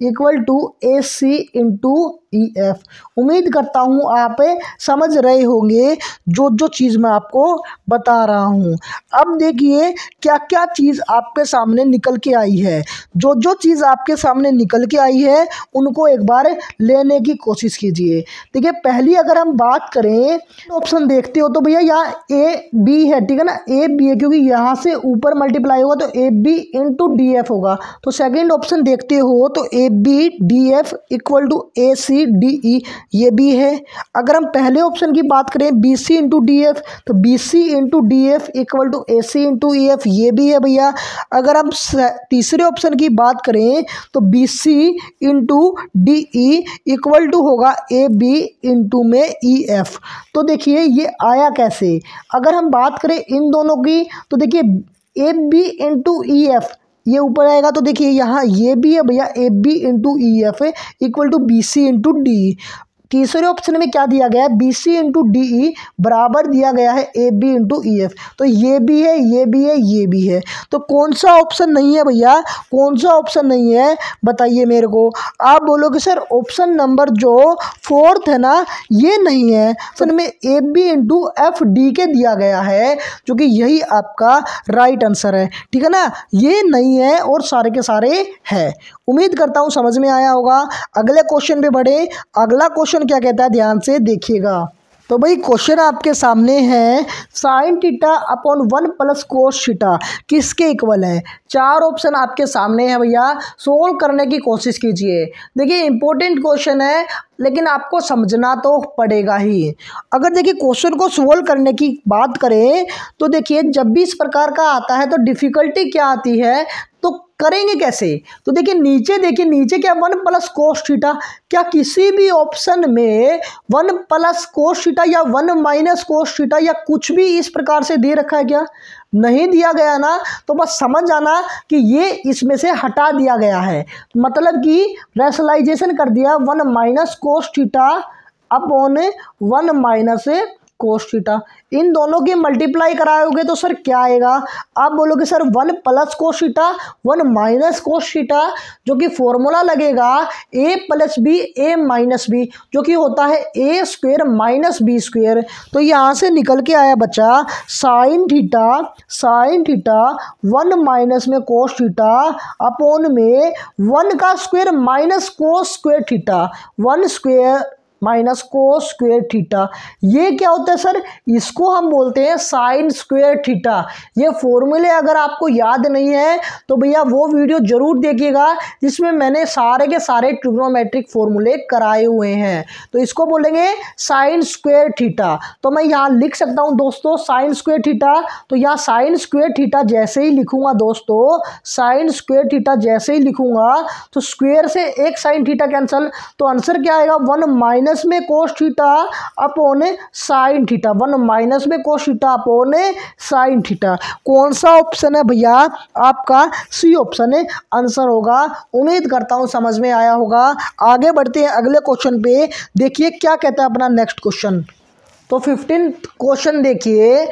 Speaker 1: equal to A C into E F. उम्मीद करता हूँ आप समझ रहे होंगे जो जो चीज़ मैं आपको बता रहा हूँ। अब देखिए क्या क्या चीज़ आपके सामने निकल के आई है। जो जो चीज़ आपके सामने निकल के आई है उनको एक बार लेने की कोशिश कीजिए। देखिए पहली अगर हम बात करें ऑप्शन देखते हो तो भैया यहाँ ए बी है, ठीक है ना, ए बी है क्योंकि यहाँ से ऊपर मल्टीप्लाई होगा तो A B into D F होगा। तो सेकेंड ऑप्शन देखते हो तो A B D F equal to A C D E, ये भी है। अगर हम पहले ऑप्शन की बात करें B C into D F, तो B C into D F equal to A C into E F, ये भी है भैया। अगर हम तीसरे ऑप्शन की बात करें तो B C into D E equal to होगा ए बी इंटू में ई एफ। तो देखिए ये आया कैसे, अगर हम बात करें इन दोनों की तो देखिए A B into E F ये ऊपर आएगा, तो देखिए यहाँ ये भी है भैया A B into E F equal to B C into D. तीसरे ऑप्शन में क्या दिया गया है, B C into D E बराबर दिया गया है A B into E F. तो ये भी है, ये भी है, ये भी है। तो कौन सा ऑप्शन नहीं है भैया, कौन सा ऑप्शन नहीं है बताइए मेरे को। आप बोलोगे सर ऑप्शन नंबर जो फोर्थ है ना ये नहीं है, ऑप्शन में A B into F D के दिया गया है जो कि यही आपका राइट आंसर है, ठीक है ना। ये नहीं है और सारे के सारे है। उम्मीद करता हूँ समझ में आया होगा। अगले क्वेश्चन पे बढ़े। अगला क्वेश्चन क्या कहता है ध्यान से देखिएगा। तो भाई क्वेश्चन आपके सामने है sine theta upon 1 plus cos theta किसके इक्वल है। चार ऑप्शन आपके सामने है भैया, सोल्व करने की कोशिश कीजिए। देखिए इंपॉर्टेंट क्वेश्चन है लेकिन आपको समझना तो पड़ेगा ही। अगर देखिए क्वेश्चन को सोल्व करने की बात करें तो देखिए जब भी इस प्रकार का आता है तो डिफ़िकल्टी क्या आती है, तो करेंगे कैसे। तो देखिए नीचे क्या 1 प्लस कोस थीटा, क्या किसी भी ऑप्शन में 1 प्लस कोस थीटा या 1 माइनस कोस थीटा या कुछ भी इस प्रकार से दे रखा है क्या, नहीं दिया गया ना। तो बस समझ जाना कि ये इसमें से हटा दिया गया है, मतलब कि रैशनलाइजेशन कर दिया 1 minus cos theta upon 1 minus cos theta. इन दोनों की मल्टीप्लाई कराओगे तो सर क्या आएगा, आप बोलोगे sir 1 plus cos theta 1 minus cos theta, जो कि फॉर्मूला लगेगा a plus B A minus B, जो कि होता है A square minus B square. तो यहाँ से निकल के आया बच्चा साइन थीटा 1 माइनस में कोस थीटा अपॉन में 1 का square minus cos square theta, 1 square minus cos square theta. ये क्या होता है सर, इसको हम बोलते हैं साइन स्क्वेयर थीटा। ये फॉर्मूले अगर आपको याद नहीं है तो भैया वो वीडियो जरूर देखिएगा जिसमें मैंने सारे के सारे ट्रिग्नोमेट्रिक फॉर्मूले कराए हुए हैं। तो इसको बोलेंगे साइन स्क्वेयर थीटा। तो मैं यहाँ लिख सकता हूँ दोस्तों साइन स्क्वेयर थीटा। तो यहाँ साइन स्क्वेयर थीटा जैसे ही लिखूंगा दोस्तों, साइन स्क्वेयर थीटा जैसे ही लिखूंगा तो स्क्वेयर से एक साइन थीटा कैंसल, तो आंसर क्या आएगा 1 माइनस माइनस में cos theta upon sine theta, 1 minus में cos theta upon sine theta. कौन सा ऑप्शन है भैया? आपका सी ऑप्शन है आंसर होगा। उम्मीद करता हूँ समझ में आया होगा। आगे बढ़ते हैं अगले क्वेश्चन पे। देखिए क्या कहता है अपना नेक्स्ट क्वेश्चन। तो 15 क्वेश्चन देखिए,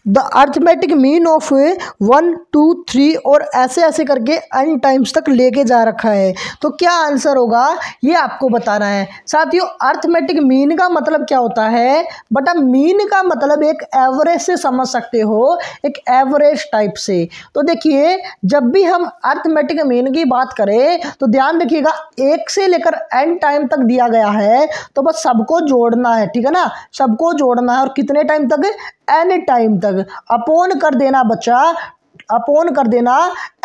Speaker 1: द अर्थमेटिक मीन ऑफ 1 2 3 और ऐसे ऐसे करके n टाइम्स तक लेके जा रखा है। तो क्या आंसर होगा ये आपको बताना है। साथियों अर्थमेटिक मीन का मतलब क्या होता है? बटा मीन का मतलब एक एवरेज से समझ सकते हो, एक एवरेज टाइप से। तो देखिए जब भी हम अर्थमेटिक मीन की बात करें तो ध्यान रखिएगा 1 से लेकर n टाइम तक दिया गया है, तो बस सबको जोड़ना है, ठीक है ना, सबको जोड़ना है। और कितने टाइम तक? n टाइम तक। अपॉन कर देना बच्चा, अपॉन कर देना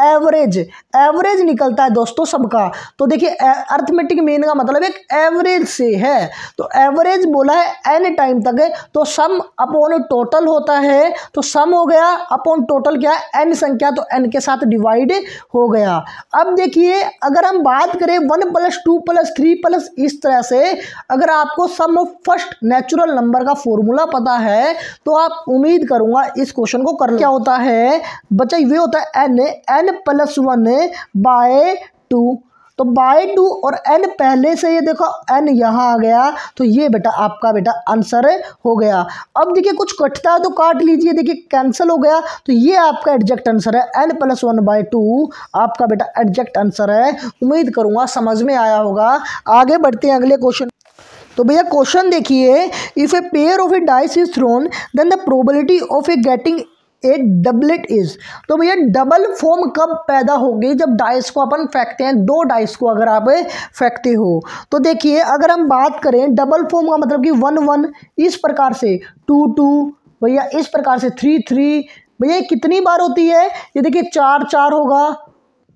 Speaker 1: एवरेज, एवरेज निकलता है दोस्तों सबका। तो देखिए अर्थमेटिक मीन का मतलब एक एवरेज से है, तो एवरेज बोला है n टाइम तक है, तो सम अपॉन टोटल होता है। तो सम हो गया अपॉन टोटल क्या है? n संख्या, तो n के साथ डिवाइड हो गया। अब देखिए अगर हम बात करें 1 + 2 + 3 प्लस इस तरह से, अगर आपको सम ऑफ फर्स्ट नेचुरल नंबर का फॉर्मूला पता है तो आप उम्मीद करूंगा इस क्वेश्चन को कर। क्या होता है बच्चा? ये होता है n + 1 बाय 2। तो बाय 2 और n पहले से, ये देखो n यहाँ आ गया, तो ये बेटा आपका बेटा आंसर हो गया। अब देखिए कुछ कटता है तो काट लीजिए, देखिए कैंसिल हो गया, तो ये आपका एग्जैक्ट आंसर है। n + 1 बाय 2 आपका बेटा एग्जैक्ट आंसर है। उम्मीद करूंगा समझ में आया होगा। आगे बढ़ते हैं अगले क्वेश्चन। तो भैया क्वेश्चन देखिए, if a pair of a dice is thrown then the probability of a getting a doublet is. तो भैया डबल फॉर्म कब पैदा होगी? जब डाइस को अपन फेंकते हैं, 2 डाइस को अगर आप फेंकते हो। तो देखिए अगर हम बात करें डबल फॉर्म का मतलब कि 1 1 इस प्रकार से, 2 2 भैया इस प्रकार से, 3 3 भैया कितनी बार होती है? ये देखिए 4 4 होगा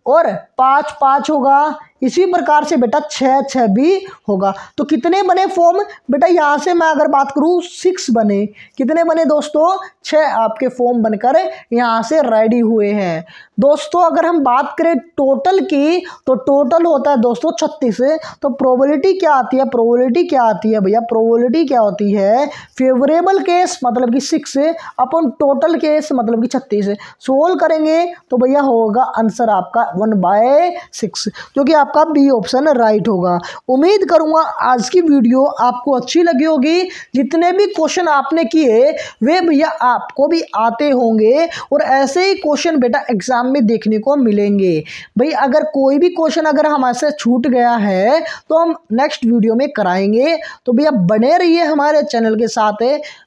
Speaker 1: और 5 5 होगा, इसी प्रकार से बेटा 6 6 भी होगा। तो कितने बने फॉर्म बेटा? यहाँ से मैं अगर बात करूँ 6 बने। कितने बने दोस्तों? 6 आपके फॉर्म बनकर यहाँ से रेडी हुए हैं। दोस्तों अगर हम बात करें टोटल की, तो टोटल होता है दोस्तों 36। तो प्रोबेबिलिटी क्या आती है? प्रोबेबिलिटी क्या आती है भैया? प्रोबेबिलिटी क्या होती है? फेवरेबल केस मतलब कि 6 अपॉन टोटल केस मतलब कि 36। सोल्व करेंगे तो भैया होगा आंसर आपका 1/6, जो कि आपका बी ऑप्शन राइट होगा। उम्मीद करूंगा आज की वीडियो आपको अच्छी लगी होगी। जितने भी क्वेश्चन आपने किए वे भैया आपको भी आते होंगे और ऐसे ही क्वेश्चन बेटा एग्जाम में देखने को मिलेंगे। भाई अगर कोई भी क्वेश्चन अगर हमारे छूट गया है तो हम नेक्स्ट वीडियो में कराएंगे। तो भैया बने रहिए हमारे चैनल के साथ।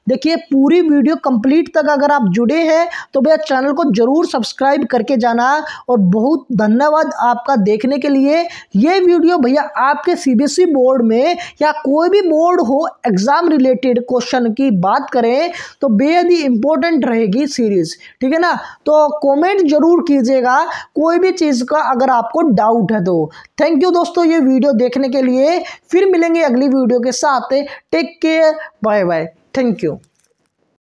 Speaker 1: देखिए पूरी वीडियो कंप्लीट तक अगर आप जुड़े हैं तो भैया चैनल को जरूर सब्सक्राइब करके जाना। और बहुत धन्यवाद आपका देखने के लिए। ये वीडियो भैया आपके सीबीएसई बोर्ड में या कोई भी बोर्ड हो, एग्जाम रिलेटेड क्वेश्चन की बात करें तो बेहद ही इंपॉर्टेंट रहेगी सीरीज, ठीक है ना। तो कमेंट जरूर कीजिएगा कोई भी चीज का अगर आपको डाउट है तो। थैंक यू दोस्तों ये वीडियो देखने के लिए। फिर मिलेंगे अगली वीडियो के साथ। Take care, bye bye, thank you.